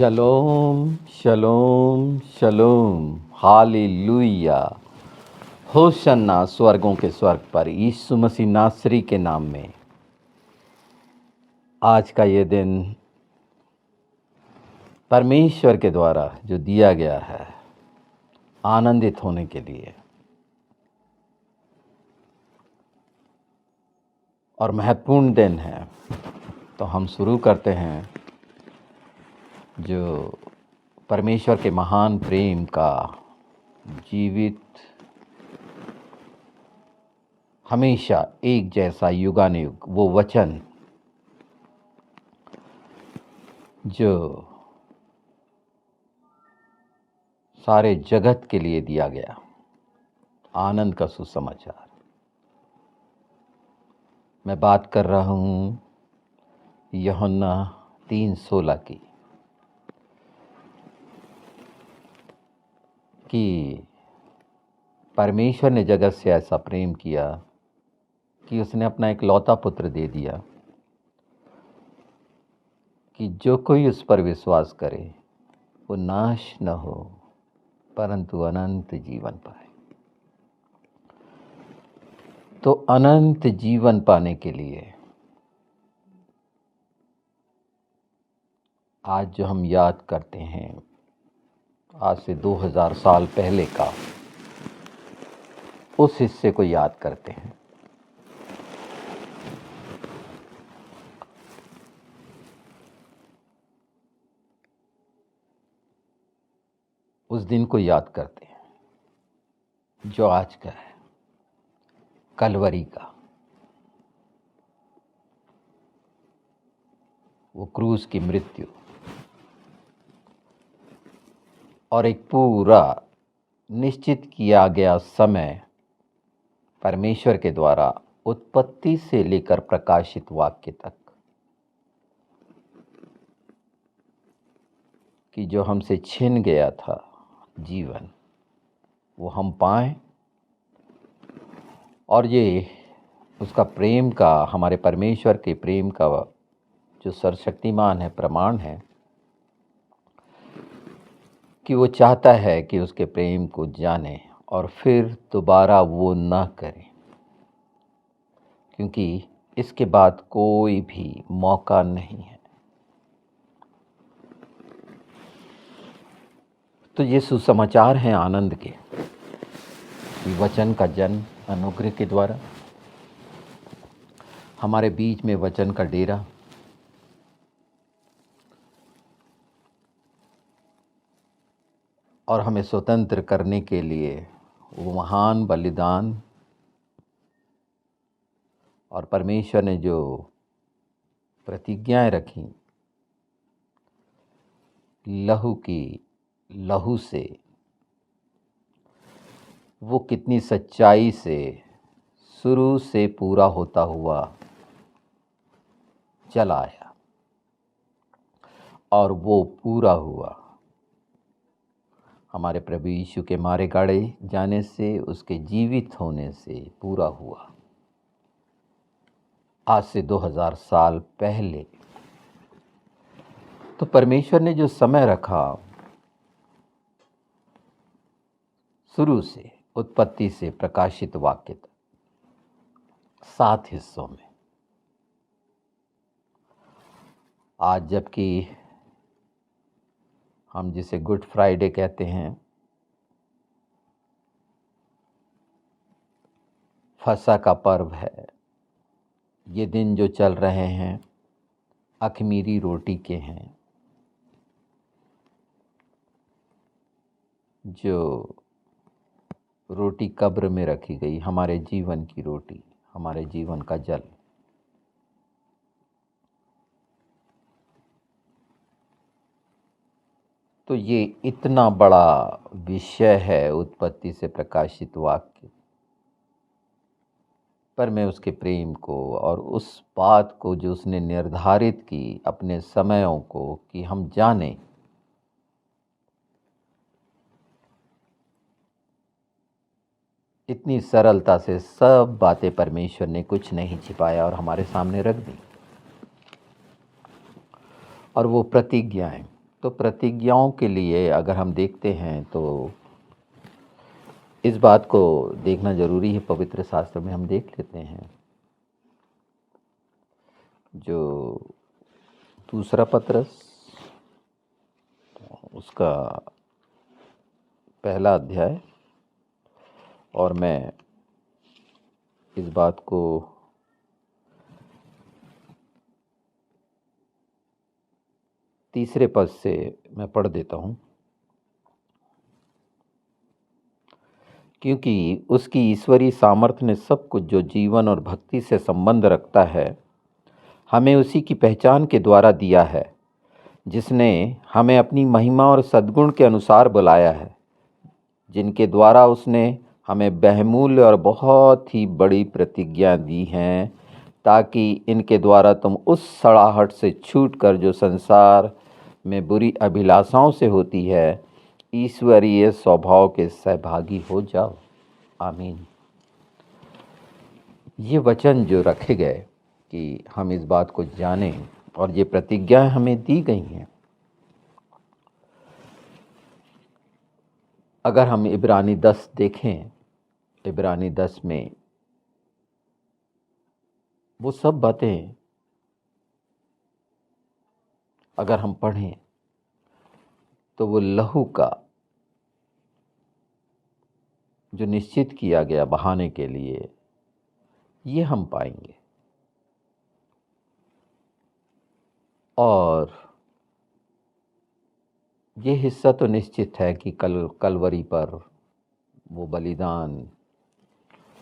शलोम शलोम शलोम hallelujah. होशन्ना स्वर्गों के स्वर्ग पर यीशु मसीह नासरी के नाम में आज का ये दिन परमेश्वर के द्वारा जो दिया गया है आनंदित होने के लिए और महत्वपूर्ण दिन है। तो हम शुरू करते हैं जो परमेश्वर के महान प्रेम का जीवित हमेशा एक जैसा युगानुयुग वो वचन जो सारे जगत के लिए दिया गया आनंद का सुसमाचार। मैं बात कर रहा हूँ यूहन्ना 3:16 की कि परमेश्वर ने जगत से ऐसा प्रेम किया कि उसने अपना एक लौता पुत्र दे दिया कि जो कोई उस पर विश्वास करे वो नाश न हो परंतु अनंत जीवन पाए। तो अनंत जीवन पाने के लिए आज जो हम याद करते हैं आज से 2000 साल पहले का उस हिस्से को याद करते हैं। उस दिन को याद करते हैं जो आज का है, कलवरी का। वो क्रूस की मृत्यु और एक पूरा निश्चित किया गया समय परमेश्वर के द्वारा उत्पत्ति से लेकर प्रकाशित वाक्य तक कि जो हमसे छिन गया था जीवन वो हम पाएं। और ये उसका प्रेम का, हमारे परमेश्वर के प्रेम का जो सर्वशक्तिमान है प्रमाण है कि वो चाहता है कि उसके प्रेम को जाने और फिर दोबारा वो ना करे, क्योंकि इसके बाद कोई भी मौका नहीं है। तो ये सुसमाचार हैं आनंद के, वचन का जन्म अनुग्रह के द्वारा, हमारे बीच में वचन का डेरा, और हमें स्वतंत्र करने के लिए वो महान बलिदान, और परमेश्वर ने जो प्रतिज्ञाएं रखी लहू से, वो कितनी सच्चाई से शुरू से पूरा होता हुआ चला आया और वो पूरा हुआ हमारे प्रभु यीशु के मारे गाड़े जाने से, उसके जीवित होने से पूरा हुआ आज से 2000 साल पहले। तो परमेश्वर ने जो समय रखा शुरू से उत्पत्ति से प्रकाशित वाक्य तक 7 हिस्सों में, आज जबकि हम जिसे गुड फ्राइडे कहते हैं, फसह का पर्व है, ये दिन जो चल रहे हैं अख़मीरी रोटी के हैं, जो रोटी कब्र में रखी गई, हमारे जीवन की रोटी, हमारे जीवन का जल। तो ये इतना बड़ा विषय है उत्पत्ति से प्रकाशित वाक्य, पर मैं उसके प्रेम को और उस बात को जो उसने निर्धारित की अपने समयों को कि हम जानें, इतनी सरलता से सब बातें परमेश्वर ने कुछ नहीं छिपाया और हमारे सामने रख दी। और वो प्रतिज्ञाएं तो प्रतिज्ञाओं के लिए अगर हम देखते हैं तो इस बात को देखना जरूरी है। पवित्र शास्त्र में हम देख लेते हैं, जो दूसरा पत्रस उसका पहला अध्याय, और मैं इस बात को तीसरे पद से मैं पढ़ देता हूँ। क्योंकि उसकी ईश्वरीय सामर्थ्य ने सब कुछ जो जीवन और भक्ति से संबंध रखता है हमें उसी की पहचान के द्वारा दिया है, जिसने हमें अपनी महिमा और सद्गुण के अनुसार बुलाया है, जिनके द्वारा उसने हमें बहुमूल्य और बहुत ही बड़ी प्रतिज्ञा दी हैं, ताकि इनके द्वारा तुम उस सड़ाहट से छूटकर जो संसार में बुरी अभिलाषाओं से होती है, ईश्वरीय स्वभाव के सहभागी हो जाओ। आमीन। ये वचन जो रखे गए कि हम इस बात को जानें, और ये प्रतिज्ञाएं हमें दी गई हैं। अगर हम इब्रानी 10 देखें, इब्रानी 10 में वो सब बातें अगर हम पढ़ें तो वो लहू का जो निश्चित किया गया बहाने के लिए, ये हम पाएंगे। और ये हिस्सा तो निश्चित है कि कलवरी पर वो बलिदान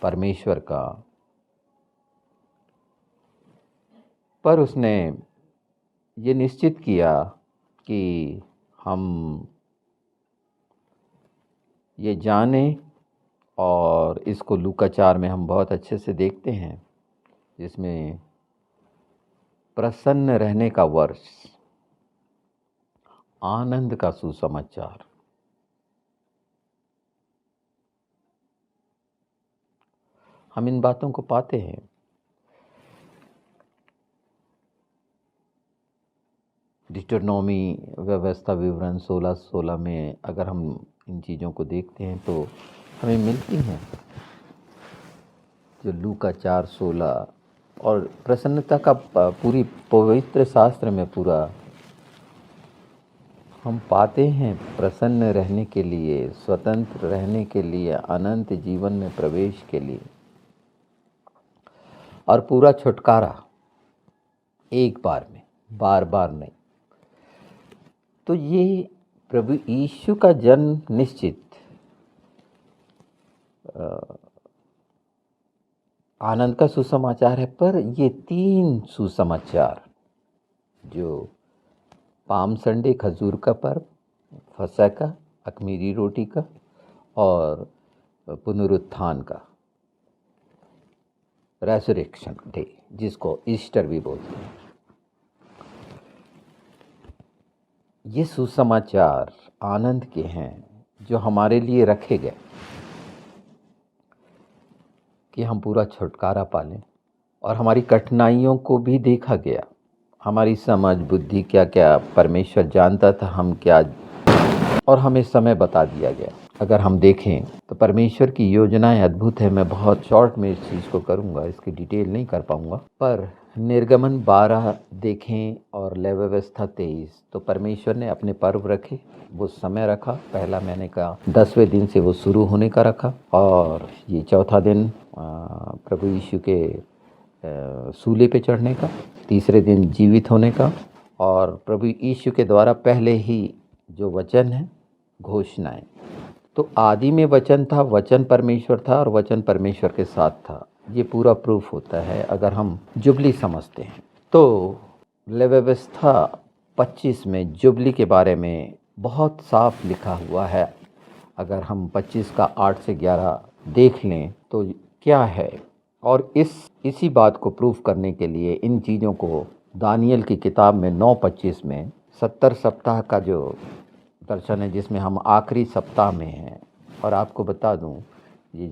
परमेश्वर का, पर उसने ये निश्चित किया कि हम ये जानें, और इसको लूका 4 में हम बहुत अच्छे से देखते हैं, जिसमें प्रसन्न रहने का वर्ष, आनंद का सुसमाचार। हम इन बातों को पाते हैं। डिटरनॉमी व्यवस्था विवरण 16:16 में अगर हम इन चीज़ों को देखते हैं तो हमें मिलती हैं, जो लूका 4:16, और प्रसन्नता का पूरी पवित्र शास्त्र में पूरा हम पाते हैं। प्रसन्न रहने के लिए, स्वतंत्र रहने के लिए, अनंत जीवन में प्रवेश के लिए, और पूरा छुटकारा एक बार में, बार बार नहीं। तो ये प्रभु यीशु का जन्म निश्चित आनंद का सुसमाचार है, पर ये 3 सुसमाचार, जो पाम संडे, खजूर का पर्व, फसह का, अख़मीरी रोटी का, और पुनरुत्थान का, रेसरेक्शन डे, जिसको ईस्टर भी बोलते हैं, ये सुसमाचार आनंद के हैं, जो हमारे लिए रखे गए कि हम पूरा छुटकारा पालें। और हमारी कठिनाइयों को भी देखा गया, हमारी समझ बुद्धि क्या क्या परमेश्वर जानता था, हम क्या, और हमें समय बता दिया गया। अगर हम देखें तो परमेश्वर की योजनाएं अद्भुत है। मैं बहुत शॉर्ट में इस चीज़ को करूँगा, इसकी डिटेल नहीं कर पाऊँगा। पर निर्गमन 12 देखें और लय व्यवस्था 23, तो परमेश्वर ने अपने पर्व रखे, वो समय रखा। पहला महीने का 10वें दिन से वो शुरू होने का रखा, और ये चौथा दिन प्रभु यीशु के सूले पे चढ़ने का, तीसरे दिन जीवित होने का, और प्रभु यीशु के द्वारा पहले ही जो वचन है, घोषणाएं। तो आदि में वचन था, वचन परमेश्वर था, और वचन परमेश्वर के साथ था। ये पूरा प्रूफ होता है अगर हम जुबली समझते हैं। तो लय व्यवस्था 25 में जुबली के बारे में बहुत साफ लिखा हुआ है। अगर हम 25 का 8 से 11 देख लें तो क्या है, और इसी बात को प्रूफ करने के लिए इन चीज़ों को दानियल की किताब में 9:25 में 70 सप्ताह का जो दर्शन है, जिसमें हम आखिरी सप्ताह में हैं। और आपको बता दूं, ये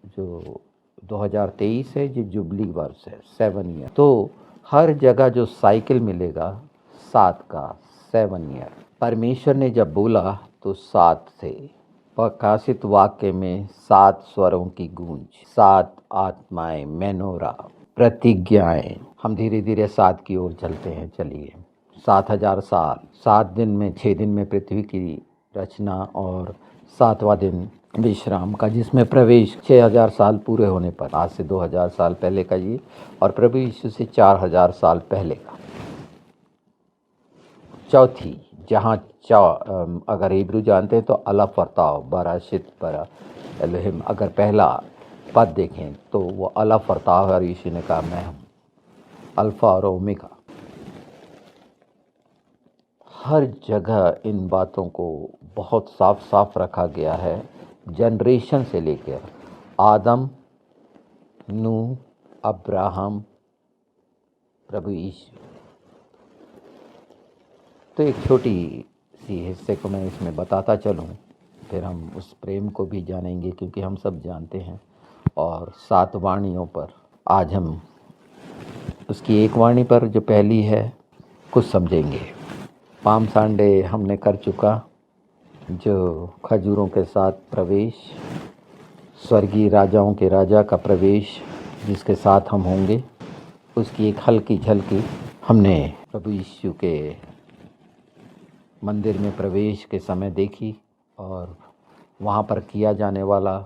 जो 2023 है, ये जुबली वर्ष है, 7 ईयर। तो हर जगह जो साइकिल मिलेगा 7 का, 7 ईयर, परमेश्वर ने जब बोला तो 7 थे। प्रकाशित वाक्य में 7 स्वरों की गूंज, 7 आत्माएं, मेनोरा, प्रतिज्ञाएं। हम धीरे धीरे 7 की ओर चलते हैं। चलिए, 7,000 साल, 7 दिन में, 6 दिन में पृथ्वी की रचना और 7वां दिन विश्राम का, जिसमें प्रवेश 6,000 साल पूरे होने पर, आज से 2,000 साल पहले का ये, और प्रभु यीशु से 4,000 साल पहले का। चौथी, जहाँ अगर हिब्रू जानते हैं तो अलफ वर्ताव, बराशित बरा एलोहिम, अगर पहला पद देखें तो वो अलफ वर्ताव है, और यीशु ने कहा मैं हूँ अल्फा और ओमेगा। हर जगह इन बातों को बहुत साफ साफ रखा गया है, जनरेशन से लेकर आदम, नूह, अब्राहम, प्रभु यीशु। तो एक छोटी सी हिस्से को मैं इसमें बताता चलूँ, फिर हम उस प्रेम को भी जानेंगे, क्योंकि हम सब जानते हैं। और 7 वाणियों पर आज हम उसकी एक वाणी पर, जो पहली है, कुछ समझेंगे। पाम संडे हमने कर चुका, जो खजूरों के साथ प्रवेश, स्वर्गीय राजाओं के राजा का प्रवेश जिसके साथ हम होंगे, उसकी एक हल्की झलकी हमने प्रभु यीशु के मंदिर में प्रवेश के समय देखी, और वहाँ पर किया जाने वाला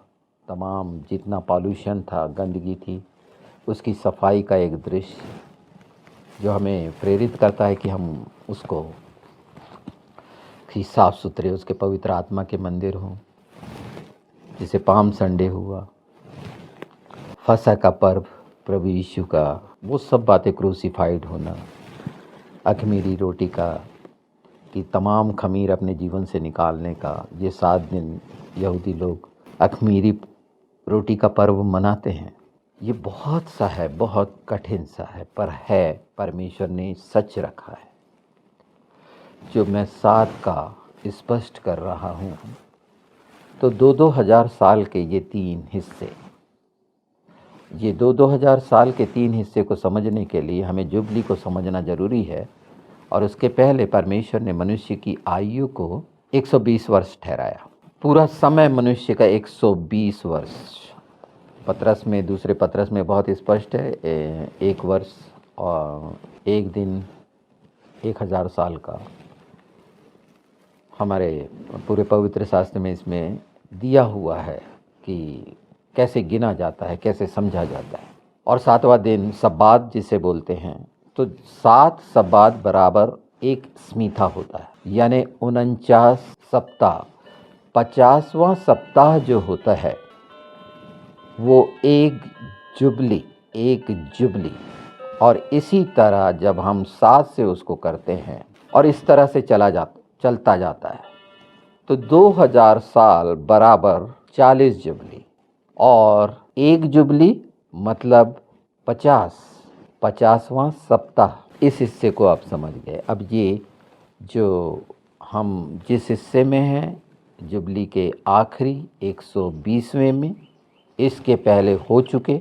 तमाम जितना पॉल्यूशन था, गंदगी थी, उसकी सफाई का एक दृश्य जो हमें प्रेरित करता है कि हम उसको कि साफ़ सुथरे, उसके पवित्र आत्मा के मंदिर हों। जिसे पाम संडे हुआ, फसह का पर्व, प्रभु यीशु का वो सब बातें, क्रूसीफाइड होना, अख़मीरी रोटी का कि तमाम खमीर अपने जीवन से निकालने का, ये 7 दिन यहूदी लोग अख़मीरी रोटी का पर्व मनाते हैं। ये बहुत सा है, बहुत कठिन सा है, पर है, परमेश्वर ने सच रखा है। जो मैं 7 का स्पष्ट कर रहा हूँ, तो 2-2 हज़ार साल के ये 3 हिस्से, ये 2-2 हज़ार साल के 3 हिस्से को समझने के लिए हमें जुबली को समझना ज़रूरी है। और उसके पहले परमेश्वर ने मनुष्य की आयु को 120 वर्ष ठहराया। पूरा समय मनुष्य का 120 वर्ष। पतरस में, दूसरे पतरस में बहुत स्पष्ट है, 1 वर्ष और 1 दिन 1,000 साल का। हमारे पूरे पवित्र शास्त्र में इसमें दिया हुआ है कि कैसे गिना जाता है, कैसे समझा जाता है। और 7वां दिन सब्बात जिसे बोलते हैं, तो 7 सब्बात बराबर एक स्मीथा होता है, यानी 49 सप्ताह। 50वां सप्ताह जो होता है वो एक जुबली। और इसी तरह जब हम 7 से उसको करते हैं और इस तरह से चलता जाता है, तो 2000 साल बराबर 40 जुबली, और एक जुबली मतलब 50वां सप्ताह। इस हिस्से को आप समझ गए। अब ये जो हम जिस हिस्से में हैं, जुबली के आखिरी 120वें में, इसके पहले हो चुके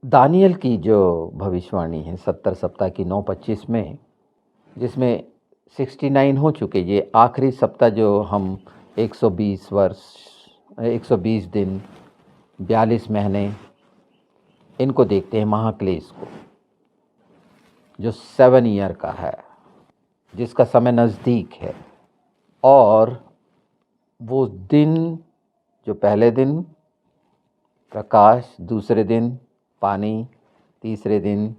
दानियल की जो भविष्यवाणी है 70 सप्ताह की 9:25 में, जिसमें 69 हो चुके, ये आखिरी सप्ताह जो हम 120 वर्ष, 120 दिन, 42 महीने, इनको देखते हैं, महाक्लेश को, जो 7 ईयर का है, जिसका समय नज़दीक है। और वो दिन, जो पहले दिन प्रकाश, दूसरे दिन पानी, तीसरे दिन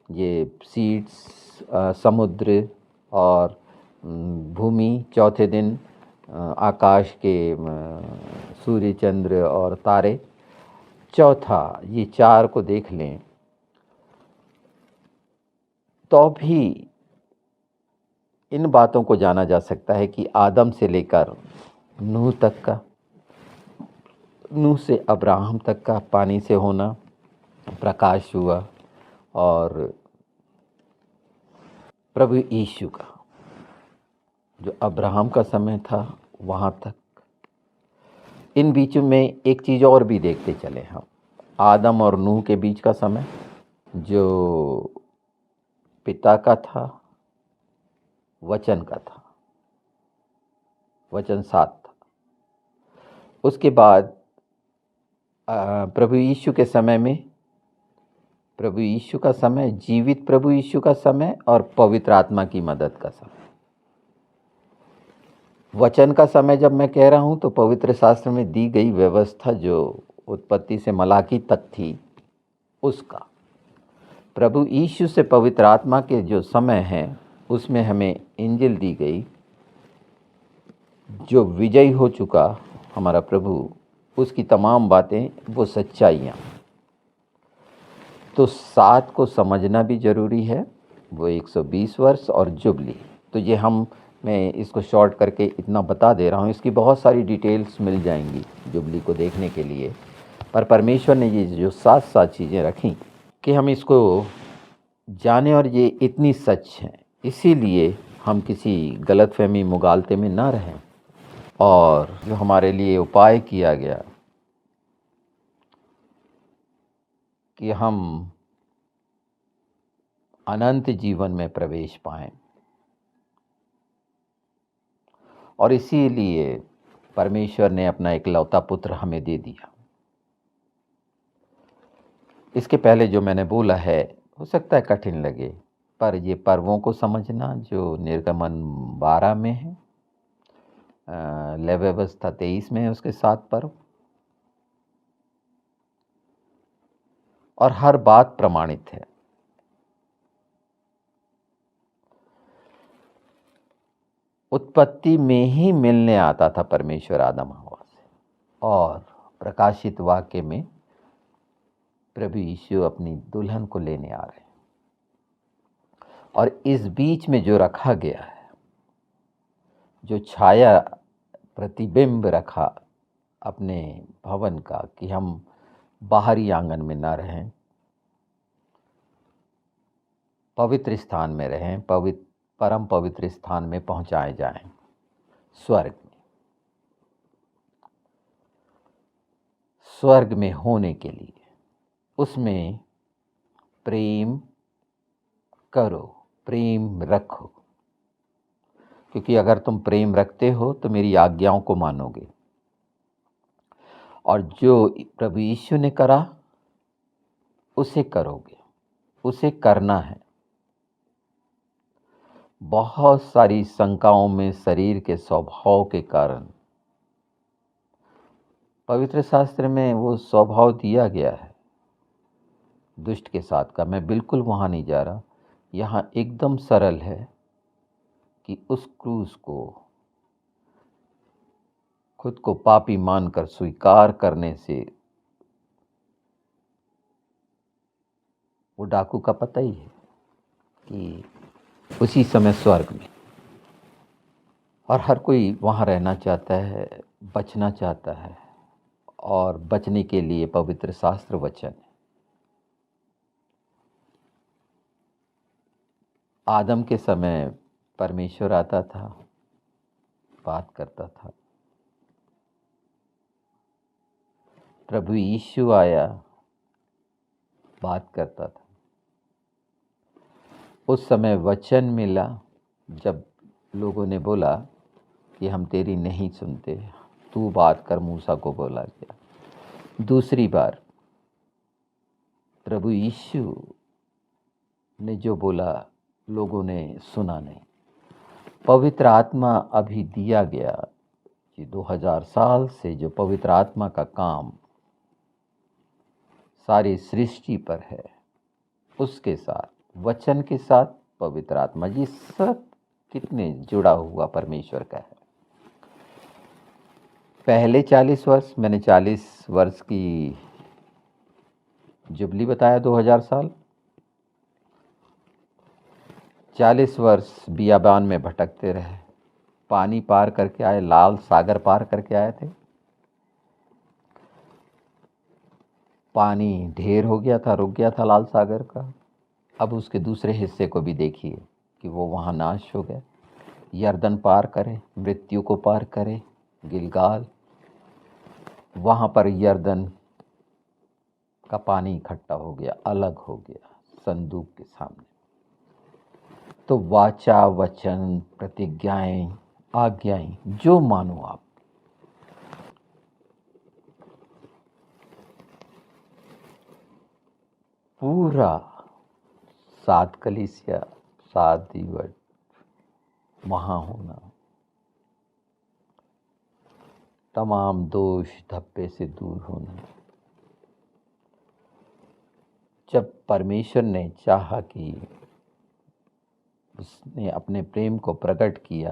ये सीड्स, समुद्र और भूमि, चौथे दिन आकाश के सूर्य, चंद्र और तारे, चौथा, ये 4 को देख लें तो भी इन बातों को जाना जा सकता है कि आदम से लेकर नूह तक का, नूह से अब्राहम तक का पानी से होना, प्रकाश हुआ, और प्रभु यीशु का जो अब्राहम का समय था वहाँ तक। इन बीच में एक चीज़ और भी देखते चले हम, आदम और नूह के बीच का समय, जो पिता का था, वचन का था, वचन साथ था। उसके बाद प्रभु यीशु के समय में, प्रभु यीशु का समय, जीवित प्रभु यीशु का समय और पवित्र आत्मा की मदद का समय। वचन का समय जब मैं कह रहा हूं तो पवित्र शास्त्र में दी गई व्यवस्था जो उत्पत्ति से मलाकी तक थी उसका। प्रभु यीशु से पवित्र आत्मा के जो समय है उसमें हमें इंजिल दी गई, जो विजयी हो चुका हमारा प्रभु, उसकी तमाम बातें, वो सच्चाइयाँ। तो 7 को समझना भी ज़रूरी है, वो 120 वर्ष और जुबली। तो ये मैं इसको शॉर्ट करके इतना बता दे रहा हूँ, इसकी बहुत सारी डिटेल्स मिल जाएंगी जुबली को देखने के लिए। पर परमेश्वर ने ये जो 7 चीज़ें रखी कि हम इसको जाने, और ये इतनी सच है, इसीलिए हम किसी गलतफहमी मुगालते में ना रहें। और जो हमारे लिए उपाय किया गया कि हम अनंत जीवन में प्रवेश पाएं, और इसीलिए परमेश्वर ने अपना इकलौता पुत्र हमें दे दिया। इसके पहले जो मैंने बोला है हो सकता है कठिन लगे, पर ये पर्वों को समझना जो निर्गमन 12 में है, लय व्यवस्था 23 में है, उसके 7 पर्व, और हर बात प्रमाणित है। उत्पत्ति में ही मिलने आता था परमेश्वर आदम हवा से, और प्रकाशित वाक्य में प्रभु यीशु अपनी दुल्हन को लेने आ रहे हैं। और इस बीच में जो रखा गया है, जो छाया प्रतिबिंब रखा अपने भवन का, कि हम बाहरी आंगन में ना रहें, पवित्र स्थान में रहें, परम पवित्र स्थान में पहुंचाए जाएं, स्वर्ग में। स्वर्ग में होने के लिए उसमें प्रेम करो, प्रेम रखो, क्योंकि अगर तुम प्रेम रखते हो तो मेरी आज्ञाओं को मानोगे। और जो प्रभु यीशु ने करा उसे करोगे, उसे करना है। बहुत सारी शंकाओं में शरीर के स्वभाव के कारण, पवित्र शास्त्र में वो स्वभाव दिया गया है दुष्ट के साथ का, मैं बिल्कुल वहाँ नहीं जा रहा। यहाँ एकदम सरल है कि उस क्रूस को खुद को पापी मानकर स्वीकार करने से, वो डाकू का पता ही है कि उसी समय स्वर्ग में, और हर कोई वहाँ रहना चाहता है, बचना चाहता है, और बचने के लिए पवित्र शास्त्र वचन है। आदम के समय परमेश्वर आता था, बात करता था। प्रभु यीशु आया, बात करता था। उस समय वचन मिला, जब लोगों ने बोला कि हम तेरी नहीं सुनते, तू बात कर, मूसा को बोला गया। दूसरी बार प्रभु यीशु ने जो बोला लोगों ने सुना नहीं। पवित्र आत्मा अभी दिया गया कि 2000 साल से जो पवित्र आत्मा का काम सारी सृष्टि पर है, उसके साथ, वचन के साथ, पवित्र आत्मा जी, सब कितने जुड़ा हुआ परमेश्वर का है। पहले 40 वर्ष, मैंने 40 वर्ष की जुबली बताया, 2000 साल। 40 वर्ष बियाबान में भटकते रहे, पानी पार करके आए, लाल सागर पार करके आए थे। पानी ढेर हो गया था, रुक गया था लाल सागर का। अब उसके दूसरे हिस्से को भी देखिए कि वो वहाँ नाश हो गए। यर्दन पार करे, मृत्यु को पार करे, गिलगाल, वहाँ पर यर्दन का पानी इकट्ठा हो गया, अलग हो गया संदूक के सामने। तो वाचा वचन प्रतिज्ञाएं आज्ञाएं जो मानो आप, पूरा 7 कलीसिया 7 दीवट वहाँ होना, तमाम दोष धब्बे से दूर होना। जब परमेश्वर ने चाहा कि उसने अपने प्रेम को प्रकट किया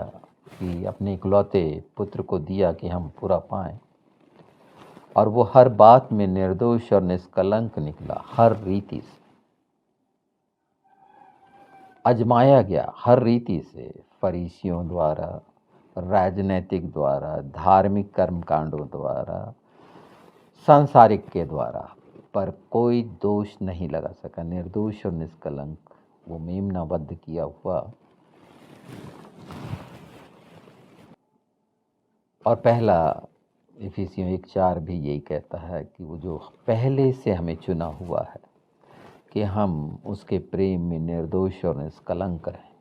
कि अपने इकलौते पुत्र को दिया कि हम पूरा पाएं, और वो हर बात में निर्दोष और निष्कलंक निकला, हर रीति से आजमाया गया, हर रीति से, फरीसियों द्वारा, राजनैतिक द्वारा, धार्मिक कर्मकांडों द्वारा, सांसारिक के द्वारा, पर कोई दोष नहीं लगा सका, निर्दोष और निष्कलंक वो मेमनाबद्ध किया हुआ। और पहला इफिसियों 1:4 भी यही कहता है कि वो जो पहले से हमें चुना हुआ है कि हम उसके प्रेम में निर्दोष और निष्कलंक रहें।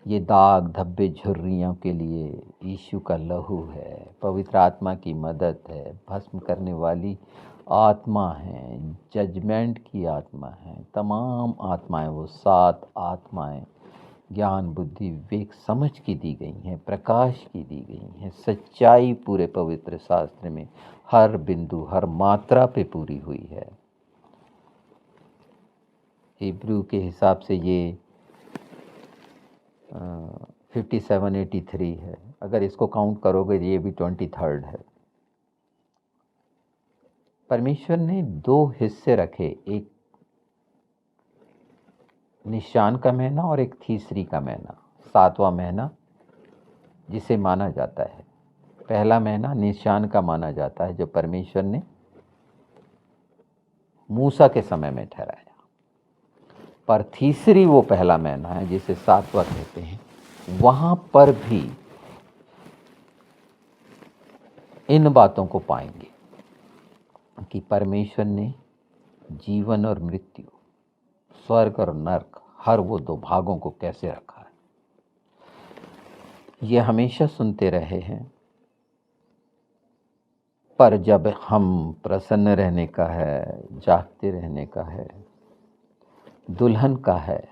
ये दाग धब्बे झुर्रियों के लिए यीशु का लहू है, पवित्र आत्मा की मदद है, भस्म करने वाली आत्मा है, जजमेंट की आत्मा है, तमाम आत्माएं, वो 7 आत्माएं ज्ञान बुद्धि विवेक समझ की दी गई हैं, प्रकाश की दी गई हैं, सच्चाई पूरे पवित्र शास्त्र में हर बिंदु हर मात्रा पे पूरी हुई है। हिब्रू के हिसाब से ये 5783 है, अगर इसको काउंट करोगे ये भी 23rd है। परमेश्वर ने 2 हिस्से रखे, एक निशान का महीना और एक तीसरी का महीना, 7वां महीना जिसे माना जाता है। पहला महीना निशान का माना जाता है जो परमेश्वर ने मूसा के समय में ठहराया, पर तीसरी वो पहला महीना है जिसे 7वां कहते हैं। वहां पर भी इन बातों को पाएंगे कि परमेश्वर ने जीवन और मृत्यु, स्वर्ग और नरक, हर वो 2 भागों को कैसे रखा है। ये हमेशा सुनते रहे हैं, पर जब हम प्रसन्न रहने का है, जागते रहने का है, दुल्हन का है,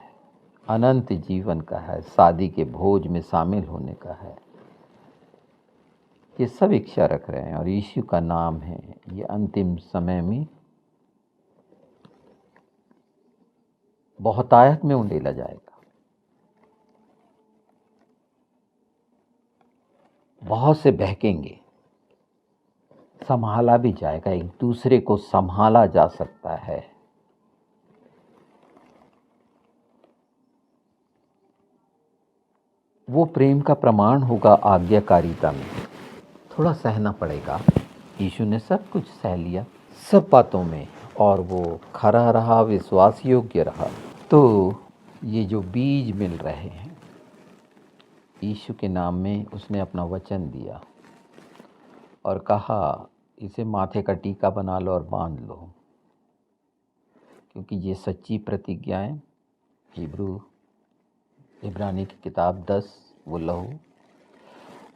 अनंत जीवन का है, शादी के भोज में शामिल होने का है, ये सब इच्छा रख रहे हैं और यीशु का नाम है, ये अंतिम समय में बहुतायत में उंडेला जाएगा। बहुत से बहकेंगे, संभाला भी जाएगा, एक दूसरे को संभाला जा सकता है। वो प्रेम का प्रमाण होगा आज्ञाकारिता में, थोड़ा सहना पड़ेगा। यीशु ने सब कुछ सह लिया सब बातों में, और वो खरा रहा, विश्वास योग्य रहा। तो ये जो बीज मिल रहे हैं यीशु के नाम में, उसने अपना वचन दिया और कहा इसे माथे का टीका बना लो और बांध लो, क्योंकि ये सच्ची प्रतिज्ञाएं, इब्रानी की किताब 10 वो लहू,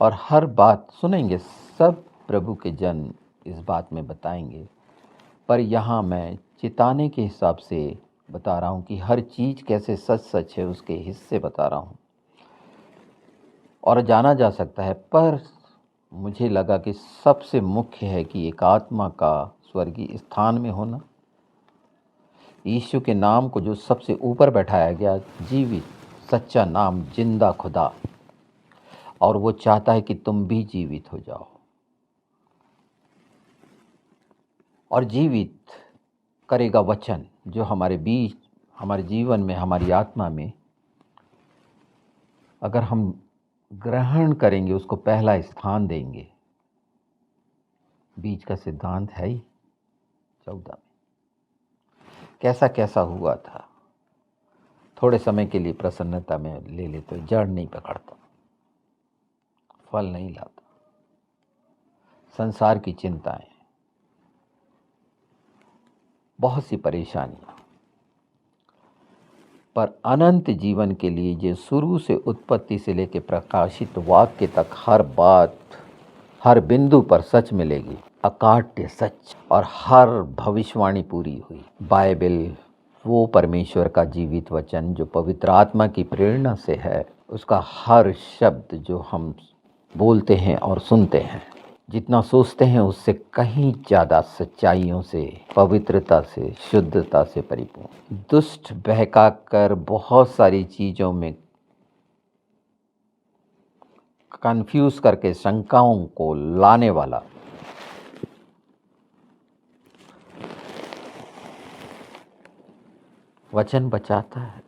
और हर बात सुनेंगे सब प्रभु के जन इस बात में बताएंगे। पर यहाँ मैं चिताने के हिसाब से बता रहा हूँ कि हर चीज़ कैसे सच सच है, उसके हिस्से बता रहा हूँ और जाना जा सकता है। पर मुझे लगा कि सबसे मुख्य है कि एक आत्मा का स्वर्गीय स्थान में होना, यीशु के नाम को जो सबसे ऊपर बैठाया गया, जीवित सच्चा नाम, जिंदा खुदा, और वो चाहता है कि तुम भी जीवित हो जाओ। और जीवित करेगा वचन जो हमारे बीच, हमारे जीवन में, हमारी आत्मा में अगर हम ग्रहण करेंगे, उसको पहला स्थान देंगे। बीज का सिद्धांत है ही 14 में, कैसा कैसा हुआ था। थोड़े समय के लिए प्रसन्नता में ले लेते, जड़ नहीं पकड़ता, फल नहीं लाता, संसार की चिंताएं, बहुत सी परेशानियां, पर अनंत जीवन के लिए जो शुरू से उत्पत्ति से लेकर प्रकाशित वाक्य तक हर बात, हर बिंदु पर सच मिलेगी, अकाट्य सच, और हर भविष्यवाणी पूरी हुई। बाइबल वो परमेश्वर का जीवित वचन जो पवित्र आत्मा की प्रेरणा से है, उसका हर शब्द जो हम बोलते हैं और सुनते हैं, जितना सोचते हैं उससे कहीं ज़्यादा सच्चाइयों से, पवित्रता से, शुद्धता से परिपूर्ण। दुष्ट बहका कर बहुत सारी चीज़ों में कंफ्यूज करके शंकाओं को लाने वाला वचन बचाता है।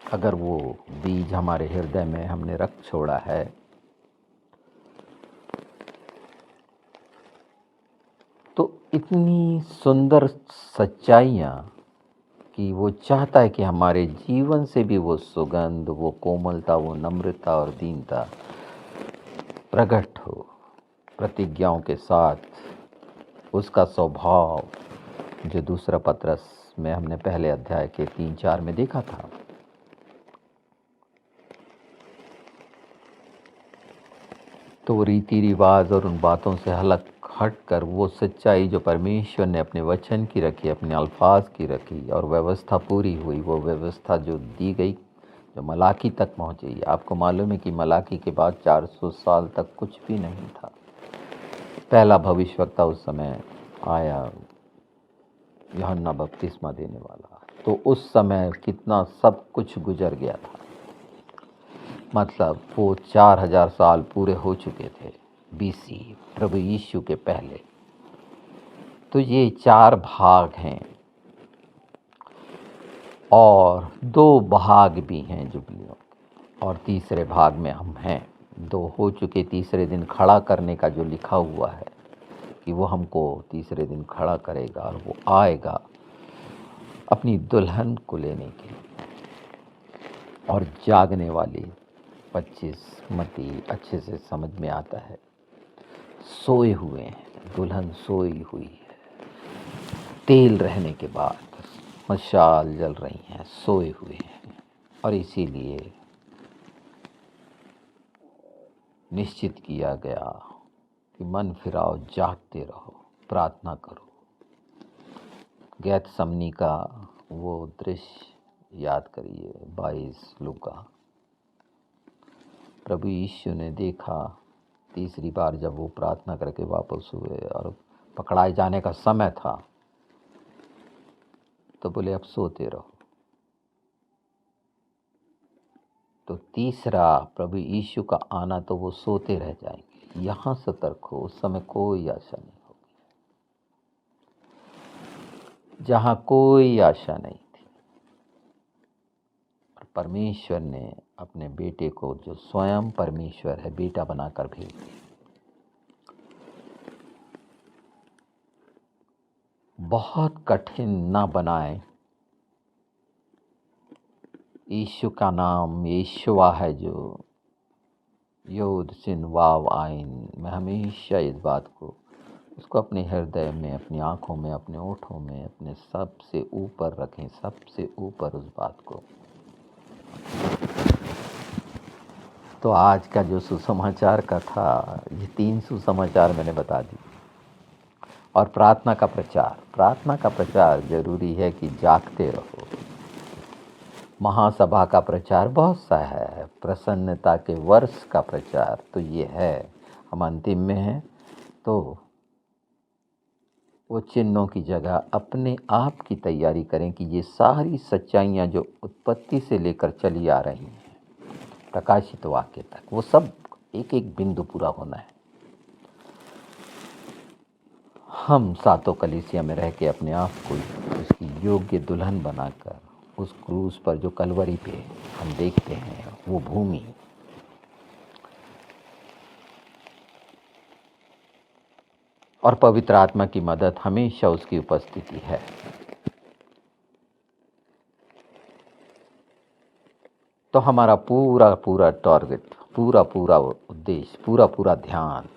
अगर वो बीज हमारे हृदय में हमने रख छोड़ा है, तो इतनी सुंदर सच्चाइयाँ कि वो चाहता है कि हमारे जीवन से भी वो सुगंध, वो कोमलता, वो नम्रता और दीनता प्रकट हो, प्रतिज्ञाओं के साथ उसका स्वभाव, जो दूसरा पत्रस में हमने पहले अध्याय के 3-4 में देखा था। तो रीति रिवाज और उन बातों से अलग हटकर वो सच्चाई जो परमेश्वर ने अपने वचन की रखी, अपने अल्फाज की रखी, और व्यवस्था पूरी हुई, वो व्यवस्था जो दी गई, जो मलाकी तक पहुंची। आपको मालूम है कि मलाकी के बाद 400 साल तक कुछ भी नहीं था। पहला भविष्यवक्ता उस समय आया, यूहन्ना बपतिस्मा देने वाला। तो उस समय कितना सब कुछ गुजर गया था, मतलब वो 4000 साल पूरे हो चुके थे BC, प्रभु यीशु के पहले। तो ये 4 भाग हैं और 2 भाग भी हैं जुबलियों, और तीसरे भाग में हम हैं। 2 हो चुके, तीसरे दिन खड़ा करने का जो लिखा हुआ है कि वो हमको तीसरे दिन खड़ा करेगा और वो आएगा अपनी दुल्हन को लेने के लिए। और जागने वाली 25 मती अच्छे से समझ में आता है, सोए हुए हैं, दुल्हन सोई हुई है, तेल रहने के बाद मशाल जल रही हैं, सोए हुए हैं। और इसीलिए निश्चित किया गया कि मन फिराओ, जागते रहो, प्रार्थना करो। गैतसमनी का वो दृश्य याद करिए, 22 लूका। प्रभु यीशु ने देखा तीसरी बार जब वो प्रार्थना करके वापस हुए और पकड़ाए जाने का समय था, तो बोले अब सोते रहो। तो तीसरा प्रभु यीशु का आना, तो वो सोते रह जाएंगे। यहाँ सतर्क हो, उस समय कोई आशा नहीं होगी, जहाँ कोई आशा नहीं थी। और परमेश्वर ने अपने बेटे को, जो स्वयं परमेश्वर है, बेटा बनाकर भेज दिया। बहुत कठिन ना बनाए। यीशु का नाम यीशुआ है, जो योद सिन वाव आइन। मैं हमेशा इस बात को, उसको अपने हृदय में, अपनी आँखों में, अपने ओठों में, अपने सबसे ऊपर रखें, सबसे ऊपर उस बात को। तो आज का जो सुसमाचार का था, ये 3 सुसमाचार मैंने बता दी। और प्रार्थना का प्रचार, प्रार्थना का प्रचार जरूरी है कि जागते रहो। महासभा का प्रचार बहुत सा है, प्रसन्नता के वर्ष का प्रचार तो ये है, हम अंतिम में हैं। तो वो चिन्हों की जगह अपने आप की तैयारी करें कि ये सारी सच्चाइयाँ जो उत्पत्ति से लेकर चली आ रही हैं प्रकाशित वाक्य तक, वो सब एक एक बिंदु पूरा होना है। हम सातों कलीसिया में रह के अपने आप को उसकी योग्य दुल्हन बनाकर, उस क्रूस पर जो कलवरी पे हम देखते हैं, वो भूमि, और पवित्र आत्मा की मदद हमेशा उसकी उपस्थिति है। तो हमारा पूरा पूरा टारगेट, पूरा पूरा उद्देश्य, पूरा पूरा ध्यान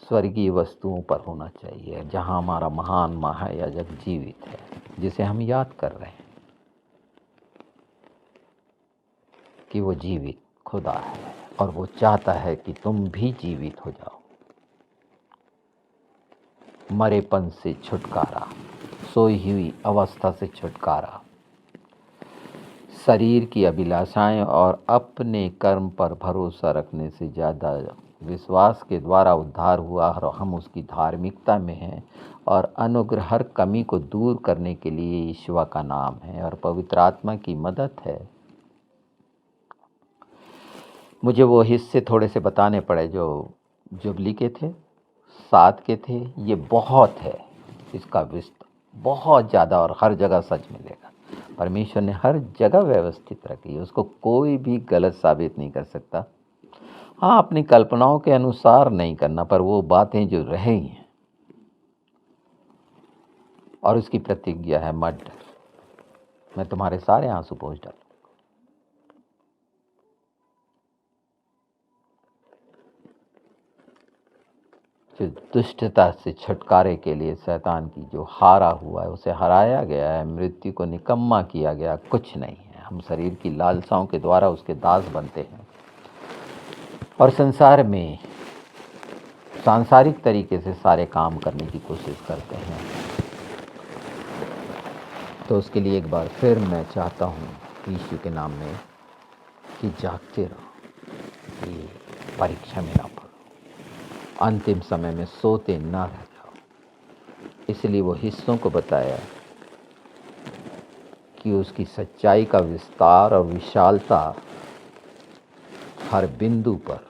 स्वर्गीय वस्तुओं पर होना चाहिए, जहाँ हमारा महान महायाजक जीवित है, जिसे हम याद कर रहे हैं कि वो जीवित खुदा है और वो चाहता है कि तुम भी जीवित हो जाओ। मरेपन से छुटकारा, सोई हुई अवस्था से छुटकारा, शरीर की अभिलाषाएं और अपने कर्म पर भरोसा रखने से ज़्यादा विश्वास के द्वारा उद्धार हुआ और हम उसकी धार्मिकता में हैं, और अनुग्रह हर कमी को दूर करने के लिए ईश्वर का नाम है और पवित्र आत्मा की मदद है। मुझे वो हिस्से थोड़े से बताने पड़े जो जुबली के थे, 7 के थे। ये बहुत है, इसका विस्तार बहुत ज़्यादा और हर जगह सच मिलेगा। परमेश्वर ने हर जगह व्यवस्थित रखी है, उसको कोई भी गलत साबित नहीं कर सकता। हाँ, अपनी कल्पनाओं के अनुसार नहीं करना, पर वो बातें जो रही हैं, और उसकी प्रतिज्ञा है, मत डर, मैं तुम्हारे सारे आंसू पोंछ डालूं। जो दुष्टता से छुटकारे के लिए शैतान की जो हारा हुआ है, उसे हराया गया है, मृत्यु को निकम्मा किया गया, कुछ नहीं है। हम शरीर की लालसाओं के द्वारा उसके दास बनते हैं और संसार में सांसारिक तरीके से सारे काम करने की कोशिश करते हैं। तो उसके लिए एक बार फिर मैं चाहता हूँ यीशु के नाम में कि जागते रहो, ये परीक्षा में ना पड़ो, अंतिम समय में सोते ना रह जाओ। इसलिए वो हिस्सों को बताया कि उसकी सच्चाई का विस्तार और विशालता हर बिंदु पर,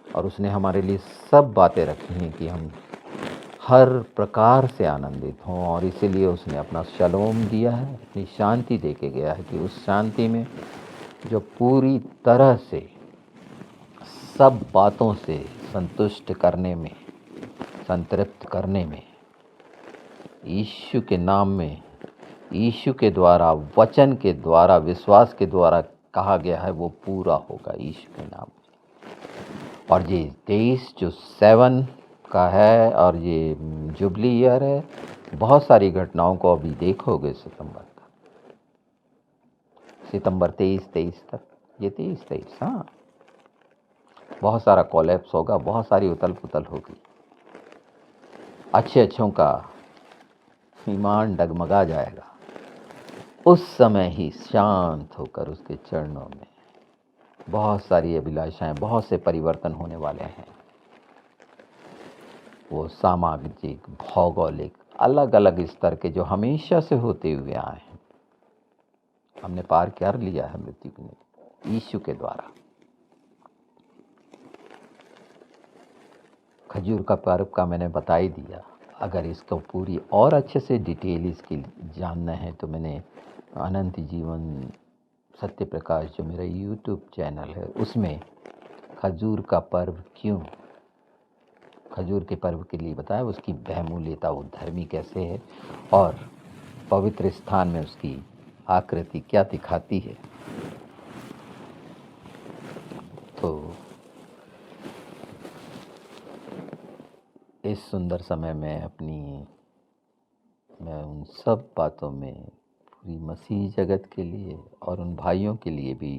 और उसने हमारे लिए सब बातें रखी हैं कि हम हर प्रकार से आनंदित हों, और इसीलिए उसने अपना शलोम दिया है, अपनी शांति दे के गया है कि उस शांति में जो पूरी तरह से सब बातों से संतुष्ट करने में, संतृप्त करने में, यीशु के नाम में, यीशु के द्वारा, वचन के द्वारा, विश्वास के द्वारा कहा गया है, वो पूरा होगा यीशु के नाम में। और ये 23 जो 7 का है और ये जुबली ईयर है, बहुत सारी घटनाओं को अभी देखोगे सितंबर 23 तक, ये 23, हाँ, बहुत सारा कोलैप्स होगा, बहुत सारी उथल पुथल होगी, अच्छों का ईमान डगमगा जाएगा। उस समय ही शांत होकर उसके चरणों में बहुत सारी अभिलाषाएं, बहुत से परिवर्तन होने वाले हैं। वो सामाजिक, भौगोलिक, अलग अलग स्तर के जो हमेशा से होते हुए आए हैं, हमने पार कर लिया है मृत्यु को यीशु के द्वारा। खजूर का पर्व का मैंने बता ही दिया। अगर इसको पूरी और अच्छे से डिटेल इसकी जानना है तो मैंने अनंत जीवन सत्य प्रकाश जो मेरा यूट्यूब चैनल है, उसमें खजूर का पर्व क्यों, खजूर के पर्व के लिए बताया, उसकी बहुमूल्यता, वो धर्मी कैसे है और पवित्र स्थान में उसकी आकृति क्या दिखाती है। तो इस सुंदर समय में मैं उन सब बातों में पूरी मसीह जगत के लिए और उन भाइयों के लिए भी,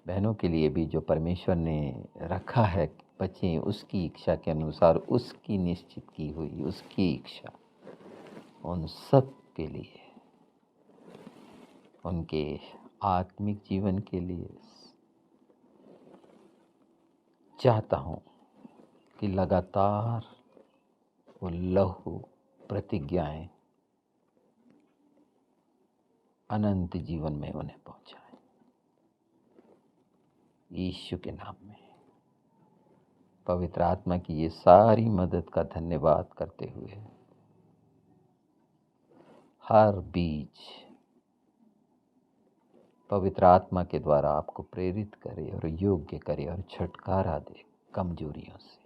बहनों के लिए भी जो परमेश्वर ने रखा है बच्चे, उसकी इच्छा के अनुसार, उसकी निश्चित की हुई उसकी इच्छा, उन सब के लिए, उनके आत्मिक जीवन के लिए चाहता हूँ कि लगातार वो लहू प्रतिज्ञाएं अनंत जीवन में उन्हें पहुंचाएं, यीशु के नाम में। पवित्र आत्मा की ये सारी मदद का धन्यवाद करते हुए हर बीज पवित्र आत्मा के द्वारा आपको प्रेरित करे और योग्य करे और छुटकारा दे कमजोरियों से।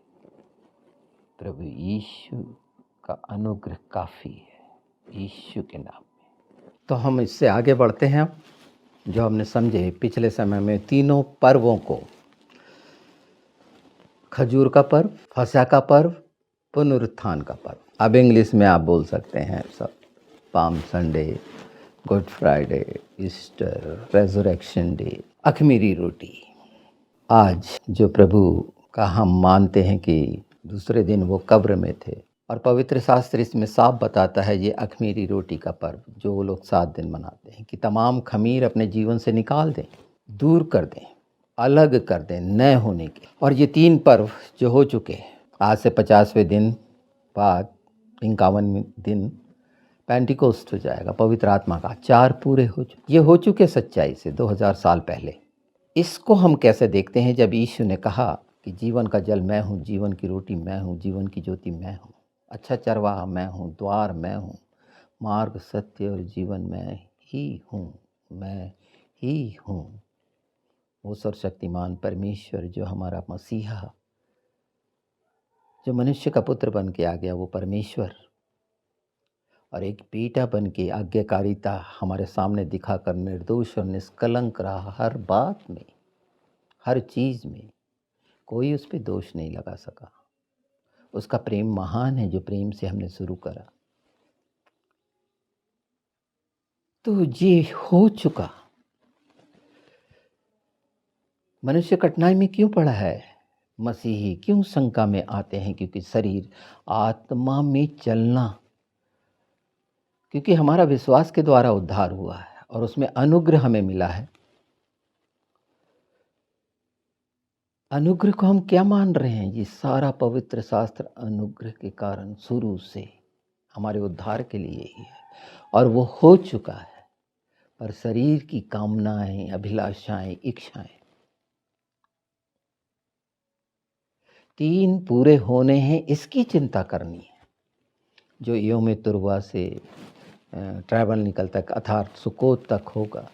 प्रभु यीशु का अनुग्रह काफ़ी है, यीशु के नाम में। तो हम इससे आगे बढ़ते हैं। जो हमने समझे पिछले समय में तीनों पर्वों को, खजूर का पर्व, फसह का पर्व, पुनरुत्थान का पर्व। अब इंग्लिश में आप बोल सकते हैं सब, palm Sunday, good Friday, Easter, resurrection day, अख़मीरी रोटी। आज जो प्रभु का हम मानते हैं कि दूसरे दिन वो कब्र में थे, और पवित्र शास्त्र इसमें साफ बताता है ये अख़मीरी रोटी का पर्व जो वो लोग 7 दिन मनाते हैं कि तमाम खमीर अपने जीवन से निकाल दें, दूर कर दें, अलग कर दें नए होने के। और ये 3 पर्व जो हो चुके, आज से 50वें दिन बाद 51 दिन पेंटिकोस्ट हो जाएगा, पवित्र आत्मा का 4 पूरे हो चुके। ये हो चुके सच्चाई से 2000 साल पहले। इसको हम कैसे देखते हैं जब यीशु ने कहा कि जीवन का जल मैं हूँ, जीवन की रोटी मैं हूँ, जीवन की ज्योति मैं हूँ, अच्छा चरवाहा मैं हूँ, द्वार मैं हूँ, मार्ग सत्य और जीवन मैं ही हूँ, मैं ही हूँ। वो सर्वशक्तिमान परमेश्वर जो हमारा मसीहा, जो मनुष्य का पुत्र बन के आ गया, वो परमेश्वर और एक बेटा बन के आज्ञाकारिता हमारे सामने दिखाकर निर्दोष और निष्कलंक रहा। हर बात में, हर चीज़ में कोई उस पर दोष नहीं लगा सका। उसका प्रेम महान है जो प्रेम से हमने शुरू करा। तो ये हो चुका। मनुष्य कठिनाई में क्यों पड़ा है? मसीही क्यों शंका में आते हैं? क्योंकि शरीर आत्मा में चलना, क्योंकि हमारा विश्वास के द्वारा उद्धार हुआ है और उसमें अनुग्रह हमें मिला है। अनुग्रह को हम क्या मान रहे हैं? ये सारा पवित्र शास्त्र अनुग्रह के कारण शुरू से हमारे उद्धार के लिए ही है और वो हो चुका है। पर शरीर की कामनाएं, अभिलाषाएं, इच्छाएं 3 पूरे होने हैं, इसकी चिंता करनी है। जो योम तुरवा से ट्रैवल निकलता अर्थात सुकोत तक होगा,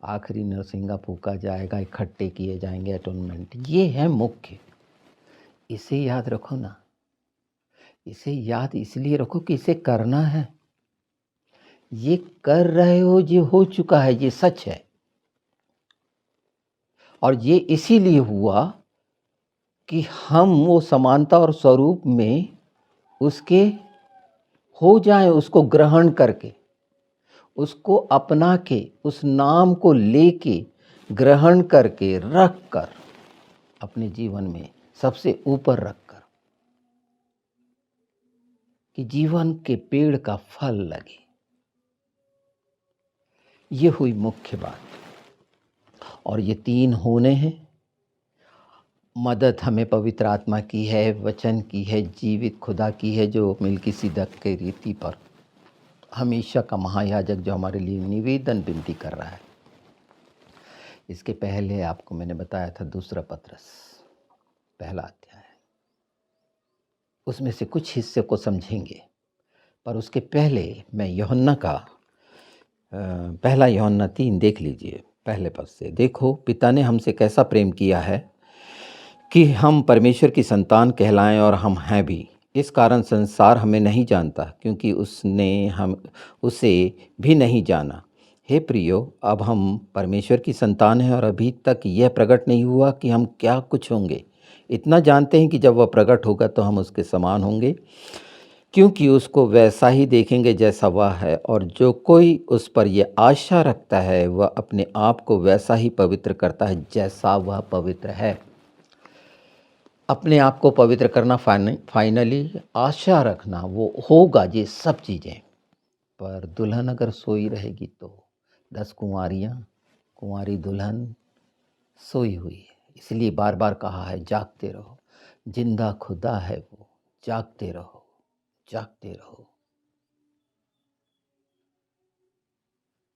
आखिरी नरसिंगा फूका जाएगा, इकट्ठे किए जाएंगे अटोनमेंट। ये है मुख्य। इसे याद रखो ना। इसे याद इसलिए रखो कि इसे करना है। ये कर रहे हो, ये हो चुका है, ये सच है। और ये इसीलिए हुआ कि हम वो समानता और स्वरूप में उसके हो जाएं, उसको ग्रहण करके, उसको अपना के, उस नाम को लेके, ग्रहण करके, रख कर अपने जीवन में सबसे ऊपर रखकर कि जीवन के पेड़ का फल लगे। ये हुई मुख्य बात। और ये 3 होने हैं। मदद हमें पवित्र आत्मा की है, वचन की है, जीवित खुदा की है जो मिल्किसिदक के रीति पर हमेशा का महायाजक जो हमारे लिए निवेदन विनती कर रहा है। इसके पहले आपको मैंने बताया था 2 पत्रस पहला अध्याय, उसमें से कुछ हिस्से को समझेंगे। पर उसके पहले मैं यूहन्ना का पहला यूहन्ना 3 देख लीजिए, पहले पद से। देखो पिता ने हमसे कैसा प्रेम किया है कि हम परमेश्वर की संतान कहलाएं, और हम हैं भी। इस कारण संसार हमें नहीं जानता क्योंकि उसने हम उसे भी नहीं जाना। हे प्रियो, अब हम परमेश्वर की संतान हैं और अभी तक यह प्रकट नहीं हुआ कि हम क्या कुछ होंगे। इतना जानते हैं कि जब वह प्रकट होगा तो हम उसके समान होंगे, क्योंकि उसको वैसा ही देखेंगे जैसा वह है। और जो कोई उस पर यह आशा रखता है वह अपने आप को वैसा ही पवित्र करता है जैसा वह पवित्र है। अपने आप को पवित्र करना, फाइनली आशा रखना, वो होगा ये सब चीज़ें। पर दुल्हन अगर सोई रहेगी तो 10 कुंवारियाँ, कुंवारी दुल्हन सोई हुई है। इसलिए बार बार कहा है जागते रहो, जिंदा खुदा है वो, जागते रहो, जागते रहो।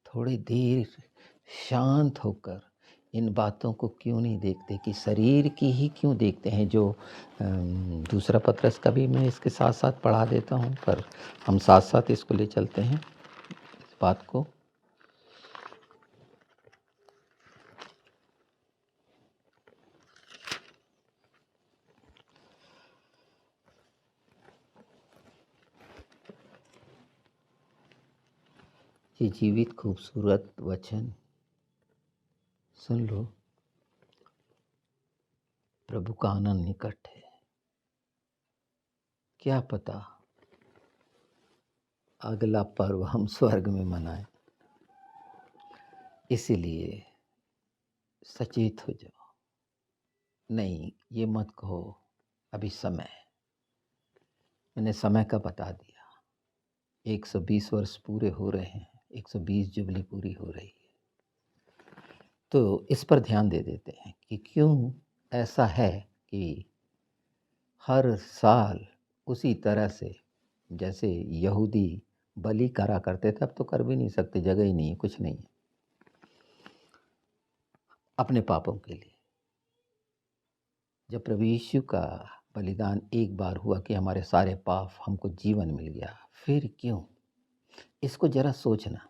थोड़ी देर शांत होकर इन बातों को क्यों नहीं देखते कि शरीर की ही क्यों देखते हैं। जो 2 पत्रस का भी मैं इसके साथ साथ पढ़ा देता हूँ, पर हम साथ साथ इसको ले चलते हैं इस बात को। ये जीवित खूबसूरत वचन सुन लो। प्रभु का आनंद निकट है। क्या पता अगला पर्व हम स्वर्ग में मनाएं। इसीलिए सचेत हो जाओ। नहीं, ये मत कहो अभी समय है। मैंने समय का बता दिया। 120 वर्ष पूरे हो रहे हैं, 120 जुबली पूरी हो रही है। तो इस पर ध्यान दे देते हैं कि क्यों ऐसा है कि हर साल उसी तरह से, जैसे यहूदी बलि करा करते थे, अब तो कर भी नहीं सकते, जगह ही नहीं है, कुछ नहीं है, अपने पापों के लिए। जब प्रभु यीशु का बलिदान एक बार हुआ कि हमारे सारे पाप, हमको जीवन मिल गया, फिर क्यों? इसको जरा सोचना।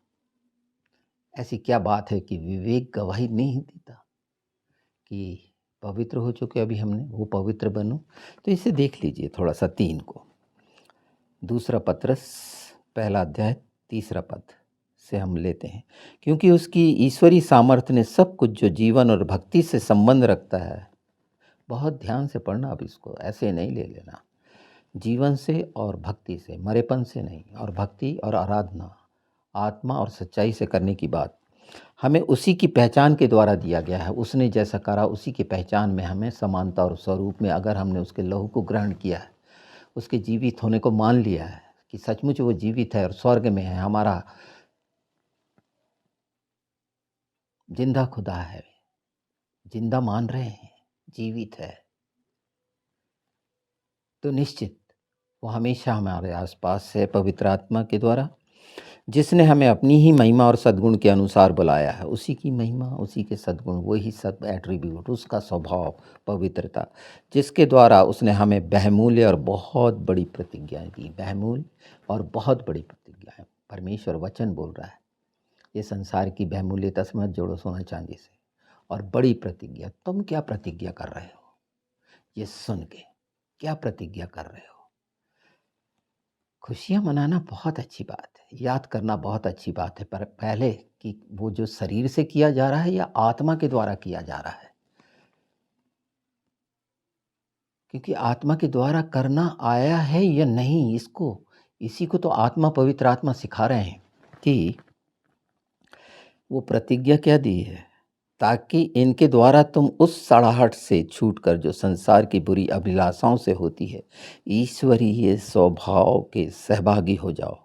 ऐसी क्या बात है कि विवेक गवाही नहीं देता कि पवित्र हो चुके अभी हमने, वो पवित्र बनो? तो इसे देख लीजिए थोड़ा सा 3 को। दूसरा पत्रस पहला अध्याय 3 पद से हम लेते हैं। क्योंकि उसकी ईश्वरी सामर्थ्य ने सब कुछ जो जीवन और भक्ति से संबंध रखता है, बहुत ध्यान से पढ़ना, अब इसको ऐसे नहीं ले लेना, जीवन से और भक्ति से, मरेपन से नहीं, और भक्ति और आराधना आत्मा और सच्चाई से करने की बात हमें उसी की पहचान के द्वारा दिया गया है। उसने जैसा करा उसी की पहचान में हमें समानता और स्वरूप में, अगर हमने उसके लहू को ग्रहण किया है, उसके जीवित होने को मान लिया है कि सचमुच वो जीवित है और स्वर्ग में है, हमारा जिंदा खुदा है, जिंदा मान रहे हैं, जीवित है, तो निश्चित वो हमेशा हमारे आसपास है पवित्र आत्मा के द्वारा, जिसने हमें अपनी ही महिमा और सद्गुण के अनुसार बुलाया है। उसी की महिमा, उसी के सद्गुण, वही सब एट्रीब्यूट, उसका स्वभाव, पवित्रता, जिसके द्वारा उसने हमें बहुमूल्य और बहुत बड़ी प्रतिज्ञाएं दी। बहुमूल्य और बहुत बड़ी प्रतिज्ञाएं परमेश्वर वचन बोल रहा है। ये संसार की बहुमूल्यता से मत जोड़ो सोना चांदी से। और बड़ी प्रतिज्ञा, तुम क्या प्रतिज्ञा कर रहे हो? ये सुन के क्या प्रतिज्ञा कर रहे हो? खुशियाँ मनाना बहुत अच्छी बात है, याद करना बहुत अच्छी बात है, पर पहले कि वो जो शरीर से किया जा रहा है या आत्मा के द्वारा किया जा रहा है। क्योंकि आत्मा के द्वारा करना आया है या नहीं, इसको, इसी को तो आत्मा, पवित्र आत्मा सिखा रहे हैं कि वो प्रतिज्ञा क्या दी है, ताकि इनके द्वारा तुम उस सड़ाहट से छूटकर जो संसार की बुरी अभिलाषाओं से होती है, ईश्वरीय स्वभाव के सहभागी हो जाओ।